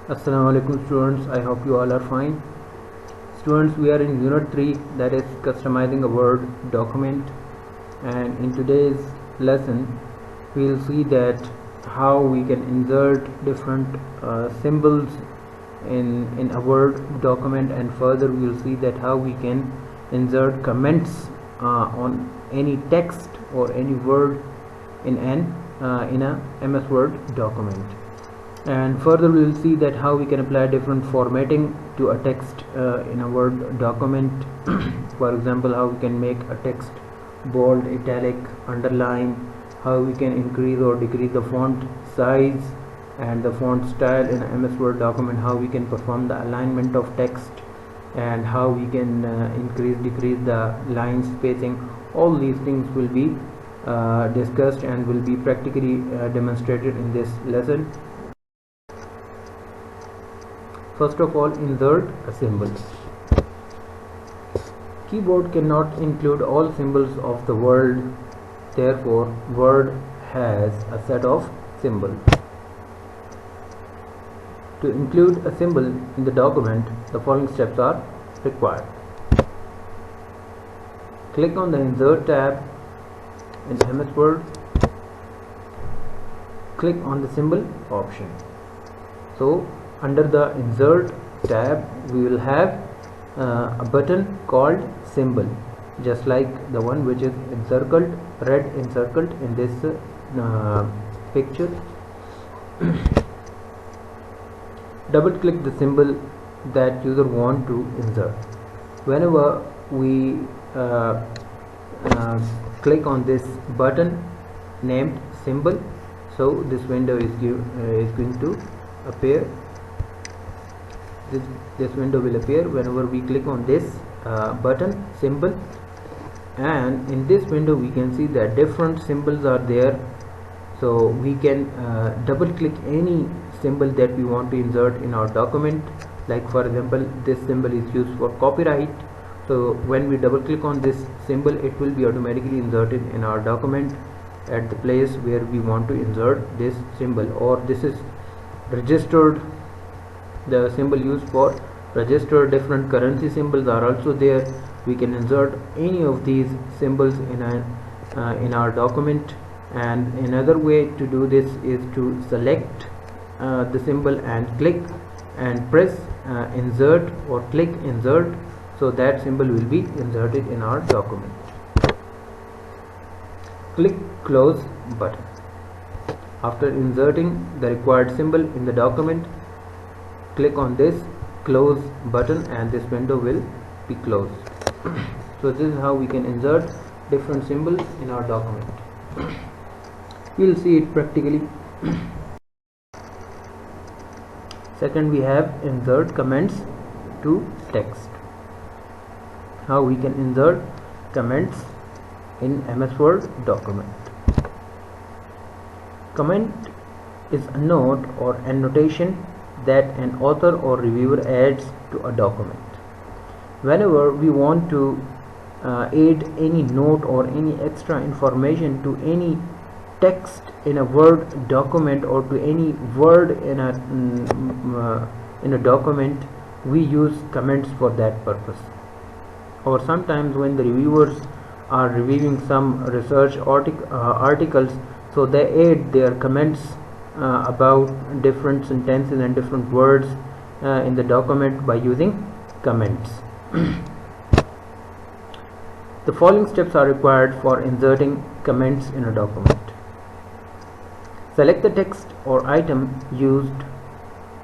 Assalamu alaikum students, I hope you all are fine. Students, we are in unit 3, that is customizing a Word document, and in today's lesson we will see that how we can insert different symbols in a Word document, and further we will see that how we can insert comments on any text or any word in a MS Word document. And further we will see that how we can apply different formatting to a text in a Word document. For example, how we can make a text bold, italic, underline, how we can increase or decrease the font size and the font style in a MS Word document, how we can perform the alignment of text, and how we can decrease the line spacing. All these things will be discussed and will be practically demonstrated in this lesson. First of all, insert a symbol. Keyboard cannot include all symbols of the word, therefore Word has a set of symbols. To include a symbol in the document, the following steps are required. Click on the Insert tab in MS Word. Click on the symbol option. So under the Insert tab we will have a button called symbol, just like the one which is encircled, red encircled in this picture. Double click the symbol that user want to insert. Whenever we click on this button named symbol, so this window is going to appear. This window will appear whenever we click on this button symbol, and in this window we can see that different symbols are there. So we can double click any symbol that we want to insert in our document. Like for example, this symbol is used for copyright, so when we double click on this symbol, it will be automatically inserted in our document at the place where we want to insert this symbol. Or this is registered, the symbol used for register. Different currency symbols are also there. We can insert any of these symbols in our document. And another way to do this is to select the symbol and click and press insert or click insert, so that symbol will be inserted in our document. Click close button. After inserting the required symbol in the document, click on this close button and this window will be closed. So this is how we can insert different symbols in our document. We will see it practically. Second, we have insert comments to text. How we can insert comments in MS Word document. Comment is a note or annotation that an author or reviewer adds to a document. Whenever we want to add any note or any extra information to any text in a Word document or to any word in a document, we use comments for that purpose. Or sometimes when the reviewers are reviewing some research articles, so they add their comments about different sentences and different words in the document by using comments. The following steps are required for inserting comments in a document. Select the text or item used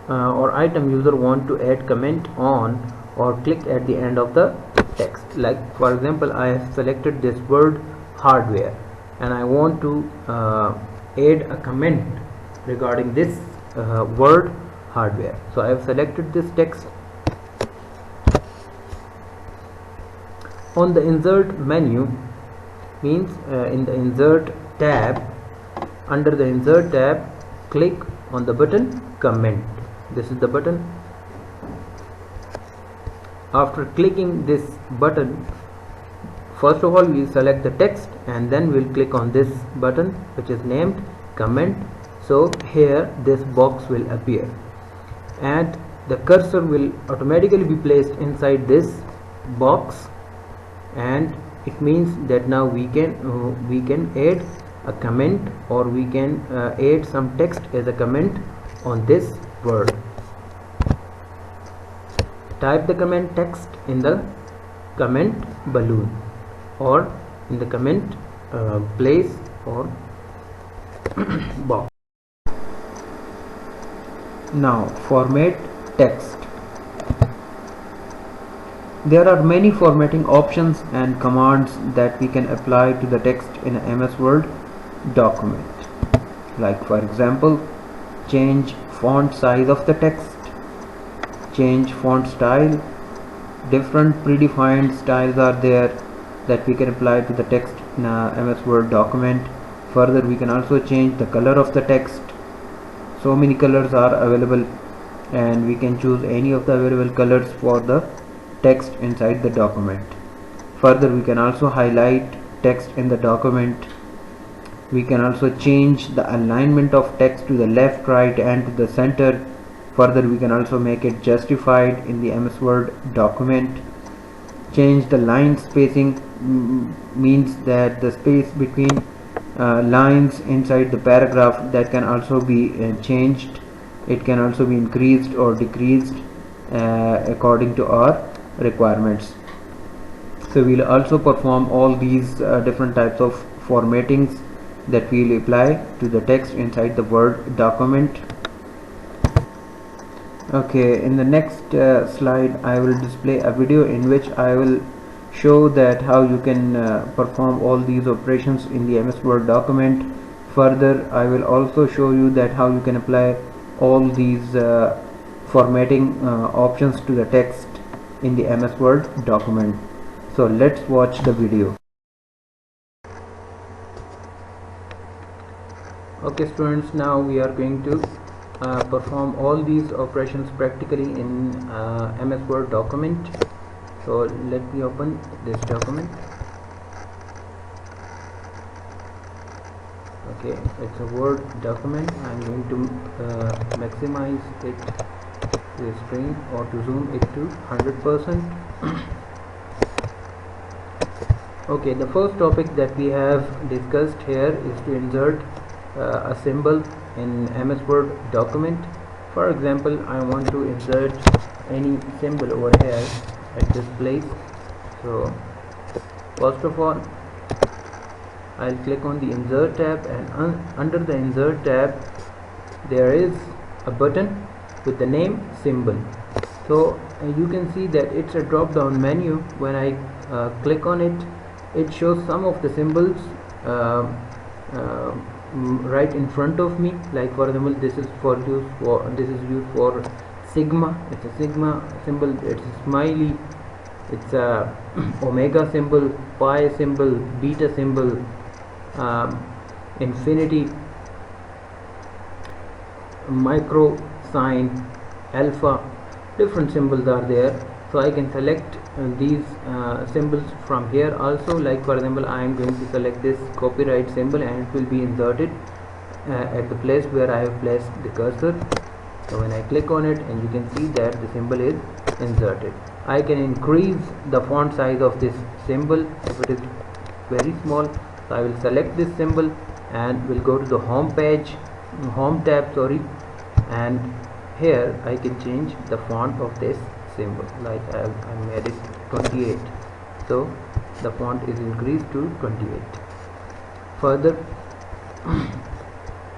item user want to add comment on, or click at the end of the text. Like for example, I have selected this word hardware and I want to add a comment regarding this word hardware. So I have selected this text. On the insert menu, means in the insert tab, under the insert tab, click on the button comment. This is the button. After clicking this button, first of all we select the text and then we'll click on this button which is named comment. So here this box will appear. and the cursor will automatically be placed inside this box, and it means that now we can add a comment, or we can add some text as a comment on this word. Type the comment text in the comment balloon or in the comment place or box. Now format text. There are many formatting options and commands that we can apply to the text in a MS Word document. Like for example, change font size of the text, change font style. Different predefined styles are there that we can apply to the text in a MS Word document. Further, we can also change the color of the text. So many colors are available, and we can choose any of the available colors for the text inside the document. Further, we can also highlight text in the document. We can also change the alignment of text to the left, right, and to the center. Further, we can also make it justified in the MS Word document. Change the line spacing means that the space between lines inside the paragraph, that can also be changed. It can also be increased or decreased according to our requirements. So we'll also perform all these different types of formattings that we'll apply to the text inside the Word document. Okay, in the next slide I will display a video in which I will show that how you can perform all these operations in the MS Word document. Further, I will also show you that how you can apply all these formatting options to the text in the MS Word document. So let's watch the video. Okay students, now we are going to perform all these operations practically in MS Word document. So let me open this document. Okay, it's a Word document. I'm going to maximize it to the screen or to zoom it to 100%. Okay, the first topic that we have discussed here is to insert a symbol in MS Word document. For example, I want to insert any symbol over here at this place. So first of all, I'll click on the Insert tab, and under the Insert tab there is a button with the name symbol. So you can see that it's a drop down menu. When I click on it, it shows some of the symbols right in front of me. Like for example, this is used for sigma. It's a sigma symbol. It's a smiley. It's a omega symbol, pi symbol, beta symbol, infinity, micro sign, alpha. Different symbols are there. So I can select these symbols from here also. Like for example, I am going to select this copyright symbol, and it will be inserted at the place where I have placed the cursor. So when I click on it, and you can see that the symbol is inserted. I can increase the font size of this symbol if it is very small. So I will select this symbol and will go to the home tab, and here I can change the font of this symbol. Like I made it 28, so the font is increased to 28. Further,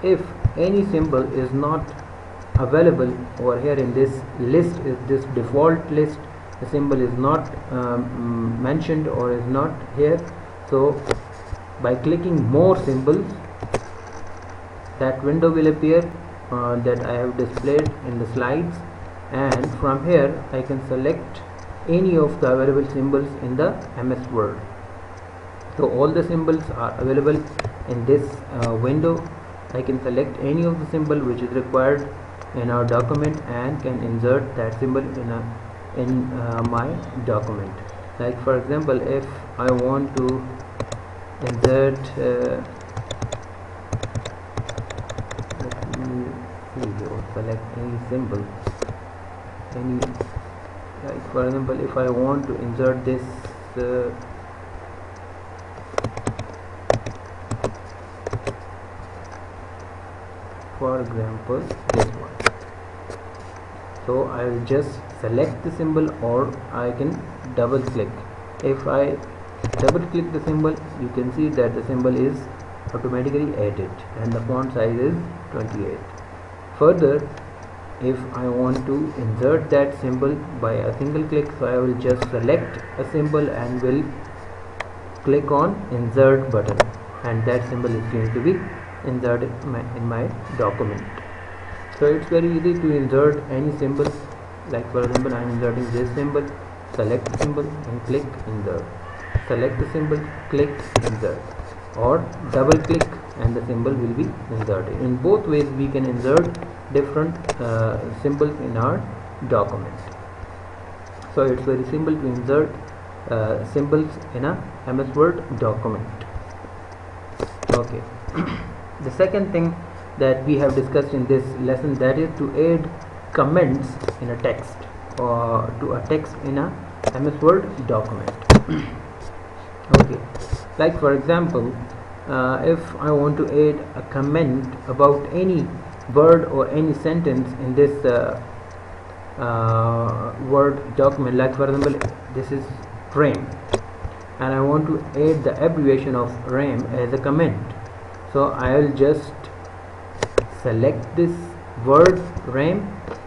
if any symbol is not available over here in this list, is this default list, the symbol is not mentioned or is not here, so by clicking more symbols, that window will appear that I have displayed in the slides, and from here I can select any of the available symbols in the MS Word. So all the symbols are available in this window. I can select any of the symbol which is required in our document and can insert that symbol in my document. Like for example, if I want to insert let me see here. select any symbol, any, like for example, if I want to insert this for example this one, so I will just select the symbol, or I can double click. If I double click the symbol, you can see that the symbol is automatically added and the font size is 28. Further, if I want to insert that symbol by a single click, so I will just select a symbol and will click on insert button, and that symbol is going to be inserted in my document. So it's very easy to insert any symbol. Like for example, I am inserting this symbol, select the symbol and click insert, select the symbol, click insert, or double click and the symbol will be inserted. In both ways we can insert different symbols in our document. So it's very simple to insert symbols in a MS Word document. Okay. The second thing that we have discussed in this lesson, that is to add comments in a text, or to a text in a MS Word document. Okay, like for example, if I want to add a comment about any word or any sentence in this Word document, like for example this is RAM, and I want to add the abbreviation of RAM as a comment, so I will just select this word RAM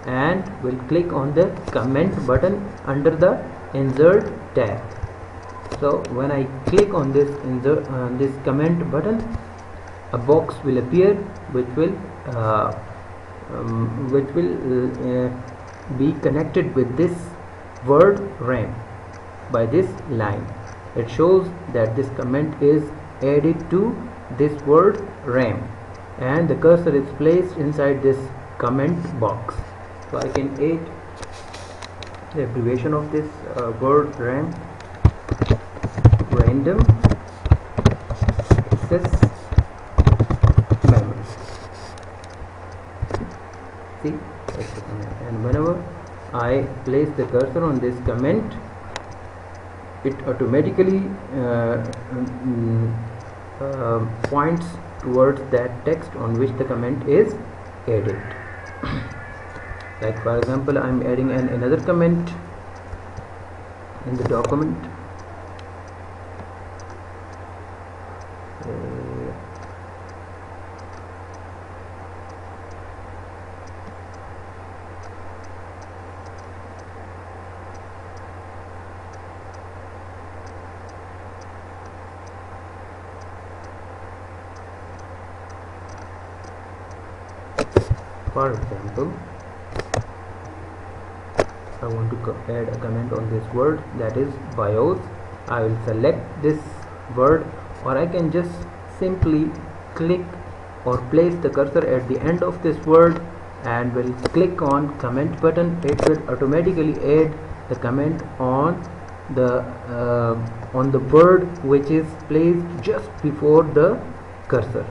and will click on the comment button under the insert tab. So when I click on this this comment button, a box will appear which will be connected with this word RAM by this line. It shows that this comment is added to this word RAM, and the cursor is placed inside this comment box. So I can add the abbreviation of this word RAM, random access memory. See, that's the comment. And whenever I place the cursor on this comment, it automatically points towards that text on which the comment is added. Like for example, I am adding another comment in the document. For example, I want to add a comment on this word, that is BIOS. I will select this word, or I can just simply click or place the cursor at the end of this word and will click on comment button. It will automatically add the comment on the word which is placed just before the cursor.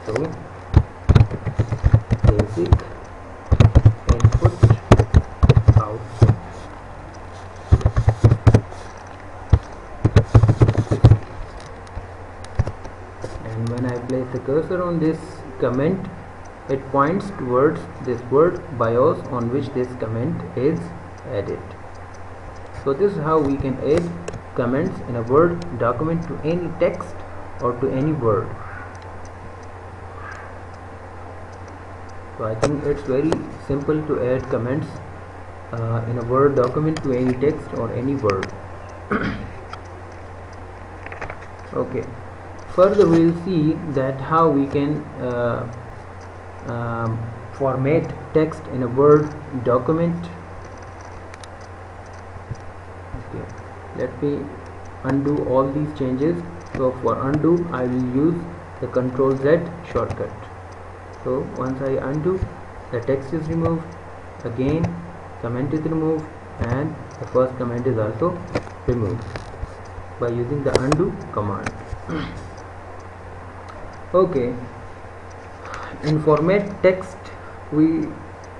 So basic input output. And when I place the cursor on this comment, it points towards this word BIOS on which this comment is added. So this is how we can add comments in a Word document to any text or to any word. So I think it's very simple to add comments in a Word document to any text or any word. Okay, further we will see that how we can format text in a Word document. Okay, let me undo all these changes. So for undo, I will use the Ctrl Z shortcut. So once I undo, the text is removed, again comment is removed, and the first comment is also removed by using the undo command. Okay, in format text we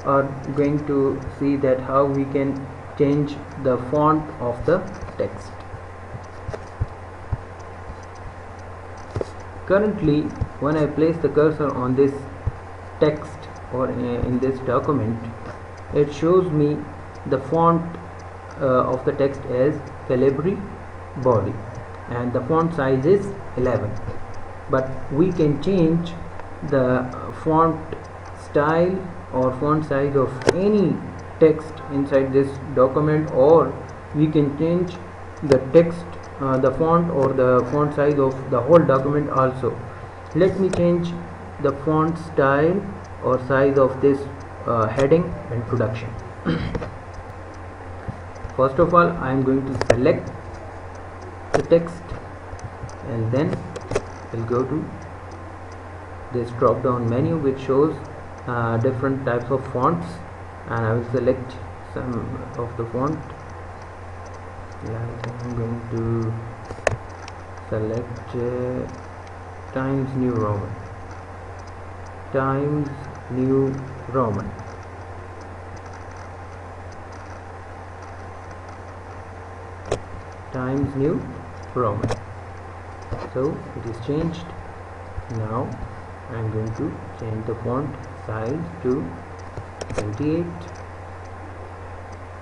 are going to see that how we can change the font of the text. Currently, when I place the cursor on this text or in this document, it shows me the font of the text as Calibri body and the font size is 11. But we can change the font style or font size of any text inside this document, or we can change the text the font or the font size of the whole document also. Let me change the font style or size of this heading introduction. First of all, I am going to select the text and then we'll go to this drop down menu which shows different types of fonts, and I will select some of the font. Like I'm going to select Times New Roman, Times New Roman. Times New Roman. So it is changed. Now I am going to change the font size to 28.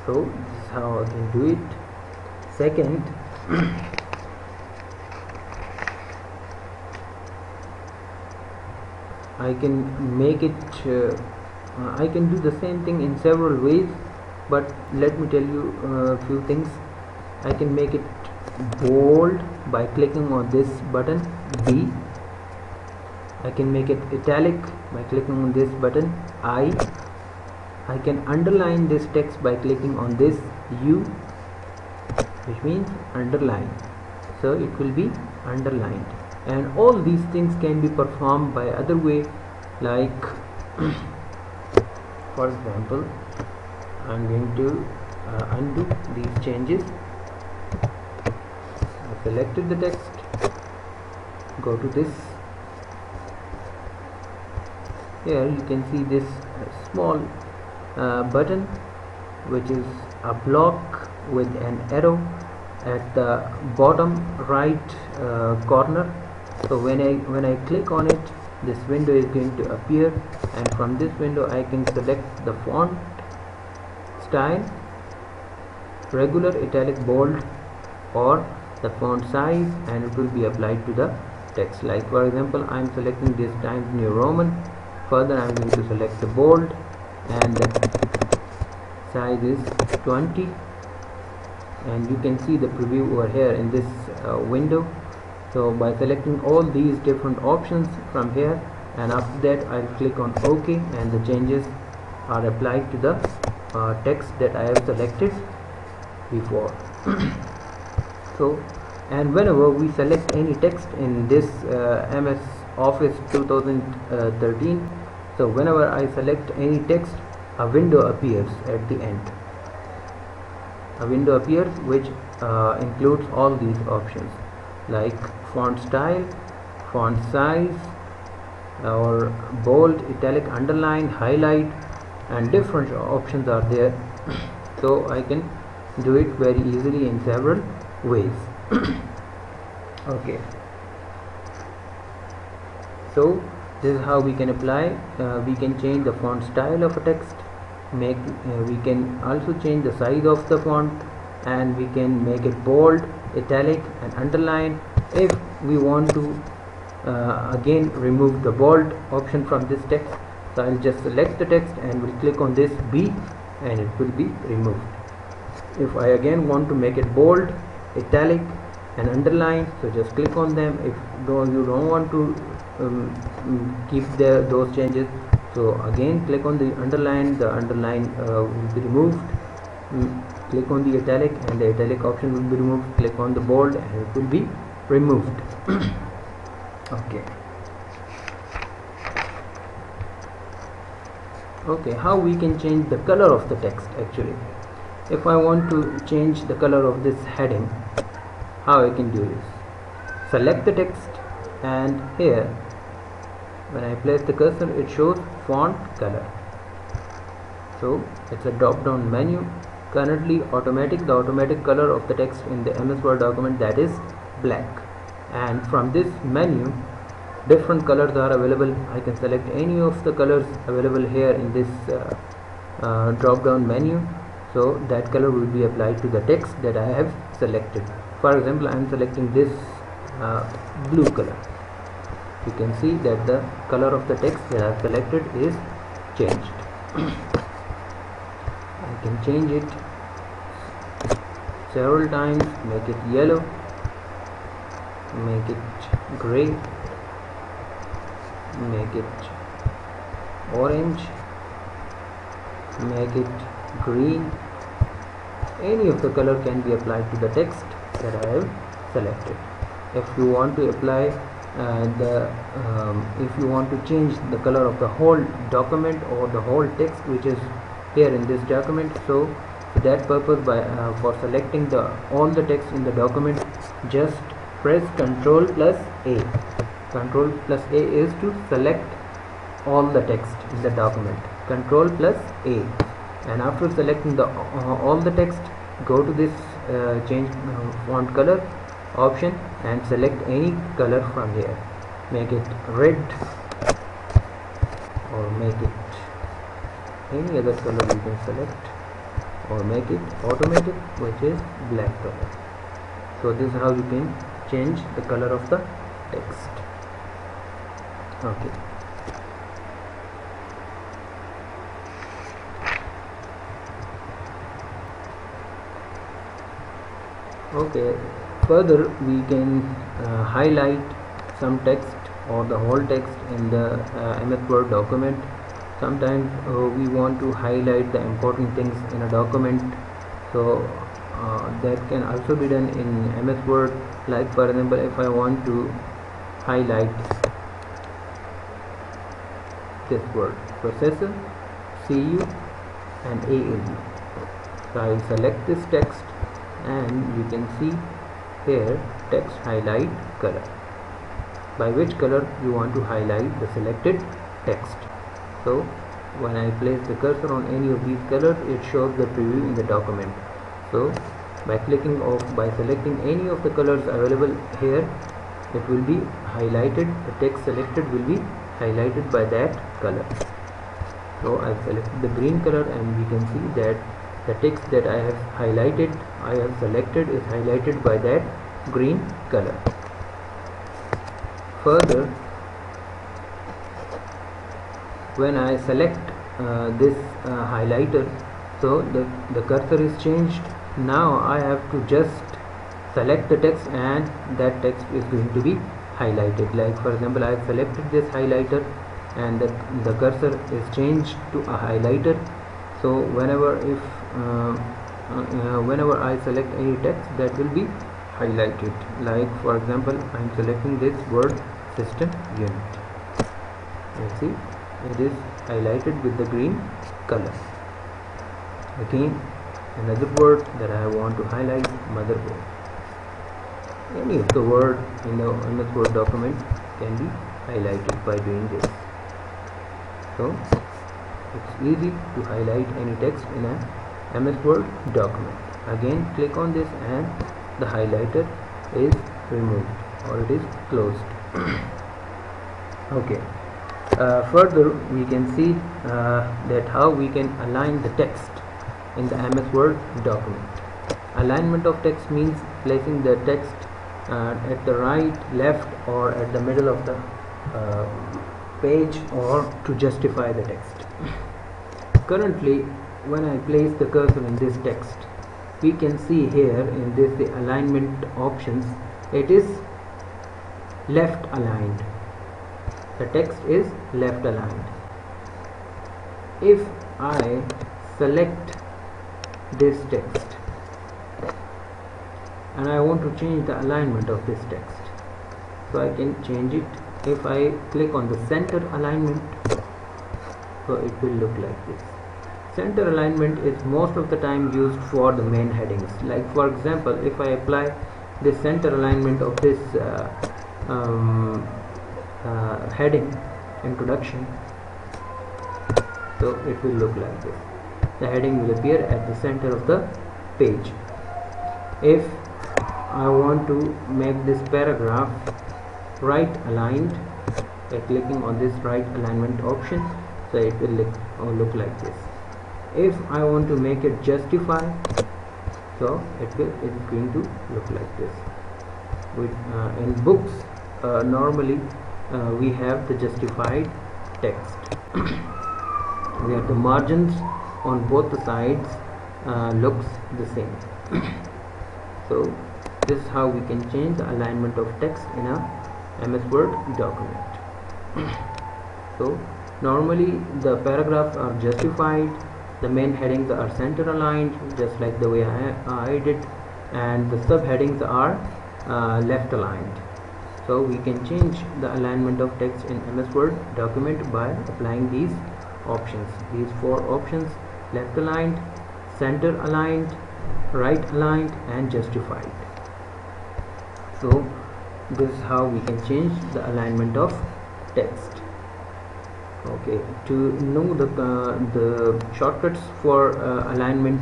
So this is how I can do it. Second, I can make it I can do the same thing in several ways, but let me tell you a few things. I can make it bold by clicking on this button B. I can make it italic by clicking on this button I can underline this text by clicking on this U, which means underline, so it will be underlined. And all these things can be performed by other way, like for example, I'm going to undo these changes. I selected the text, go to this. Here you can see this small button which is a block with an arrow at the bottom right corner. So when I click on it, this window is going to appear, and from this window I can select the font style, regular, italic, bold, or the font size, and it will be applied to the text. Like for example, I am selecting this Times New Roman. Further, I am going to select the bold, and the size is 20, and you can see the preview over here in this window. So by selecting all these different options from here, and after that I'll click on OK, and the changes are applied to the text that I have selected before. So, and whenever we select any text in this MS Office 2013, so whenever I select any text, a window appears at the end. A window appears which includes all these options like font style, font size, or bold, italic, underline, highlight, and different options are there. So I can do it very easily in several ways. Okay, so this is how we can apply. We can change the font style of a text, we can also change the size of the font, and we can make it bold, italic, and underline. If we want to again remove the bold option from this text, so I'll just select the text and will click on this B, and it will be removed. If I again want to make it bold, italic, and underline, so just click on them. If you don't want to keep those changes, so again click on the underline will be removed. Click on the italic, and the italic option will be removed. Click on the bold, and it will be removed. Okay, how we can change the color of the text actually. If I want to change the color of this heading, how I can do this? Select the text, and here When I place the cursor, it shows font color. So it's a drop down menu. Currently the automatic color of the text in the MS Word document, that is black, and from this menu different colors are available. I can select any of the colors available here in this drop down menu, so that color will be applied to the text that I have selected. For example, I am selecting this blue color. You can see that the color of the text that I have selected is changed. I can change it several times, make it yellow, make it gray, make it orange, make it green. Any of the color can be applied to the text that I have selected. If you want to apply if you want to change the color of the whole document or the whole text which is here in this document, so for that purpose, for selecting all the text in the document, just press Ctrl plus A. Ctrl plus A is to select all the text in the document. Ctrl plus A, and after selecting all the text, go to this change font color option and select any color from here. Make it red or make it any other color you can select, or make it automatic, which is black color. So this is how you can change the color of the text. Okay. Okay, further we can highlight some text or the whole text in the MS Word document. Sometimes we want to highlight the important things in a document, so that can also be done in MS Word. Like for example, if I want to highlight this word processor, CU and ALU, so I will select this text, and you can see here text highlight color, by which color you want to highlight the selected text. So when I place the cursor on any of these colors, it shows the preview in the document. So by selecting any of the colors available here, it will be highlighted. The text selected will be highlighted by that color. So I have selected the green color, and we can see that the text that I have selected is highlighted by that green color. Further, when I select this highlighter, so the cursor is changed. Now I have to just select the text, and that text is going to be highlighted. Like for example, I have selected this highlighter, and the cursor is changed to a highlighter. So whenever I select any text, that will be highlighted. Like for example, I am selecting this word system unit. You see, it is highlighted with the green color. Again, another word that I want to highlight, motherboard. Any of the word in the MS Word document can be highlighted by doing this. So it's easy to highlight any text in a MS Word document. Again, click on this, and the highlighter is removed, or it is closed. Okay. Further, we can see that how we can align the text in the MS Word document. Alignment of text means placing the text at the right, left, or at the middle of the page, or to justify the text. Currently, when I place the cursor in this text, we can see here in this the alignment options, it is left aligned. The text is left aligned. If I select this text and I want to change the alignment of this text, so I can change it. If I click on the center alignment, so it will look like this. Center alignment is most of the time used for the main headings. Like for example, if I apply the center alignment of this heading, introduction. So it will look like this. The heading will appear at the center of the page. If I want to make this paragraph right aligned by clicking on this right alignment option, so it will look like this. If I want to make it justify, so it is going to look like this. In books, normally we have the justified text where the margins on both the sides looks the same. So this is how we can change the alignment of text in a MS Word document. So normally the paragraphs are justified, the main headings are center aligned, just like the way I did, and the subheadings are left aligned. So we can change the alignment of text in MS Word document by applying these options, these 4 options: left aligned, center aligned, right aligned, and justified. So this is how we can change the alignment of text. Okay, to know the shortcuts for alignment,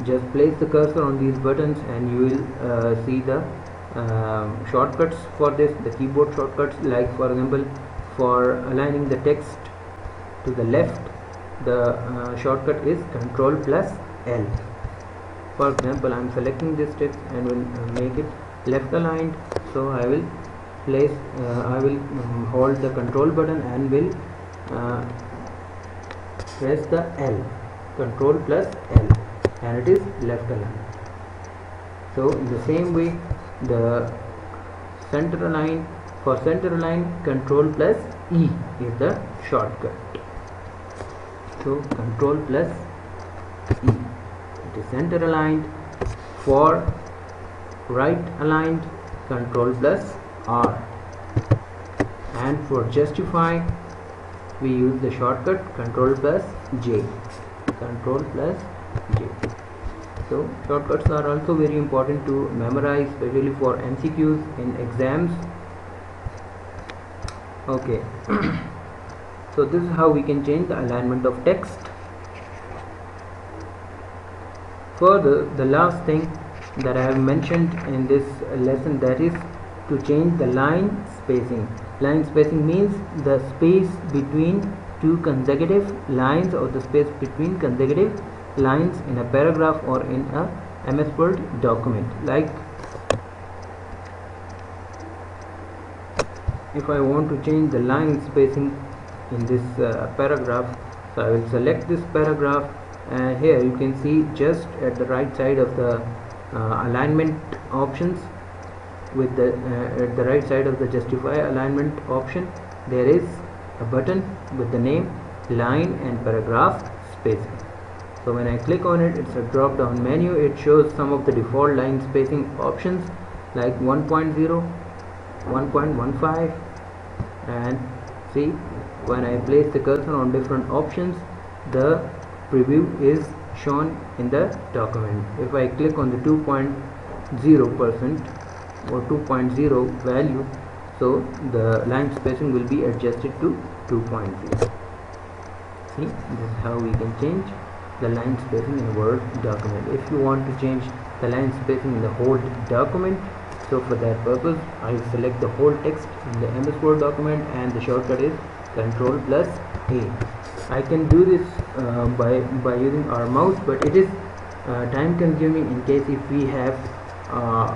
just place the cursor on these buttons and you will see the shortcuts for this, the keyboard shortcuts. Like for example, for aligning the text to the left, the shortcut is Ctrl plus L. For example, I am selecting this text and will make it left aligned, so I will place I will hold the Ctrl button and will press the L, Ctrl plus L, and it is left aligned. So in the same way, the center align, for center align, Ctrl plus E is the shortcut. So Ctrl plus E, it is center aligned. For right aligned, Ctrl plus R, and for justify we use the shortcut Ctrl plus J, Ctrl plus J. So shortcuts are also very important to memorize, especially for MCQs in exams. Okay. So this is how we can change the alignment of text. Further, the last thing that I have mentioned in this lesson, that is to change the line spacing. Line spacing means the space between 2 consecutive lines, or the space between consecutive lines in a paragraph or in a MS Word document. Like if I want to change the line spacing in this paragraph, so I will select this paragraph, and here you can see just at the right side of the alignment options, with the at the right side of the justify alignment option, there is a button with the name line and paragraph spacing. So when I click on it, it's a drop down menu. It shows some of the default line spacing options like 1.0, 1.15, and see, when I place the cursor on different options, the preview is shown in the document. If I click on the 2.0% or 2.0 value, so the line spacing will be adjusted to 2.0. See, this is how we can change the line spacing in a Word document. If you want to change the line spacing in the whole document, so for that purpose I will select the whole text in the MS Word document, and the shortcut is Ctrl plus A. I can do this by using our mouse, but it is time consuming in case if we have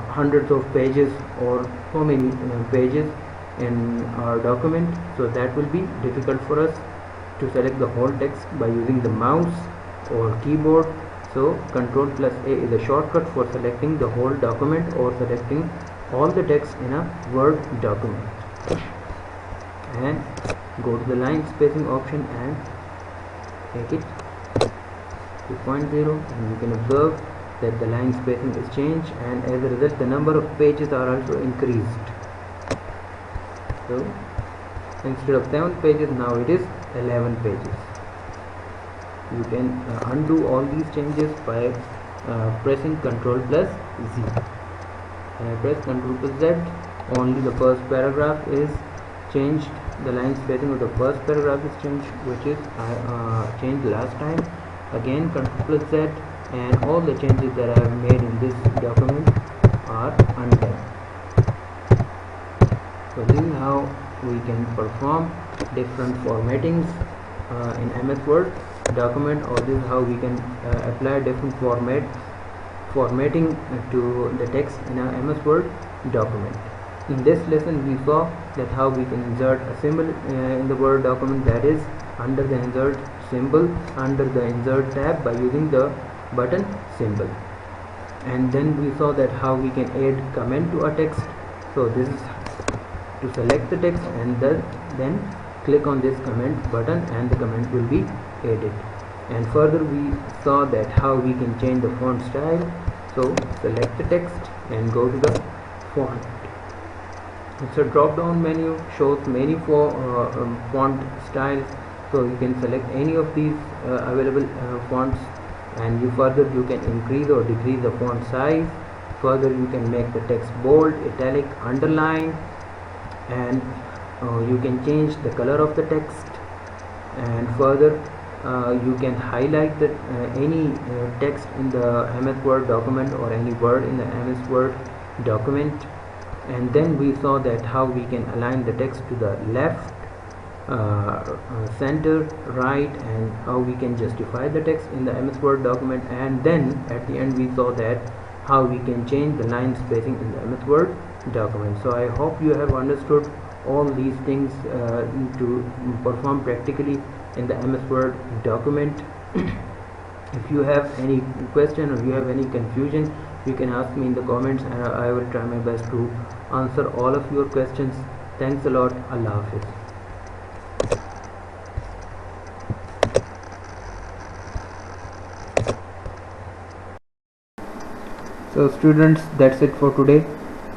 hundreds of pages or so many pages in our document, so that will be difficult for us to select the whole text by using the mouse or keyboard. So Ctrl plus A is a shortcut for selecting the whole document or selecting all the text in a Word document. And go to the line spacing option and make it 2.0, and you can observe that the line spacing is changed, and as a result the number of pages are also increased. So instead of 7 pages, now it is 11 pages. You can undo all these changes by pressing Ctrl plus Z. When I press Ctrl plus Z, only the first paragraph is changed the line spacing of the first paragraph is changed, which is changed last time. Again Ctrl+Z, and all the changes that I have made in this document are undone. So this is how we can perform different formattings in MS Word document, or this is how we can apply different formatting to the text in a MS Word document. In this lesson we saw that how we can insert a symbol in the Word document, that is under the insert symbol under the insert tab by using the button symbol. And then we saw that how we can add comment to a text. So this is to select the text and then click on this comment button and the comment will be added. And further we saw that how we can change the font style. So select the text and go to the font. It's a drop down menu, shows many font styles, so you can select any of these available fonts, and you can increase or decrease the font size. Further you can make the text bold, italic, underline, and you can change the color of the text. And further you can highlight the any text in the MS Word document or any word in the MS Word document. And then we saw that how we can align the text to the left, center, right, and how we can justify the text in the MS Word document. And then at the end we saw that how we can change the line spacing in the MS Word document. So I hope you have understood all these things to perform practically in the MS Word document. If you have any question or you have any confusion, you can ask me in the comments and I will try my best to answer all of your questions. Thanks a lot. Allah Hafiz. So students, that's it for today.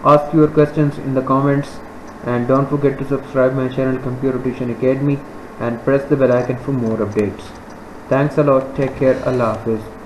Ask your questions in the comments, and don't forget to subscribe my channel Computer Tuition Academy and press the bell icon for more updates. Thanks a lot. Take care. Allah Hafiz.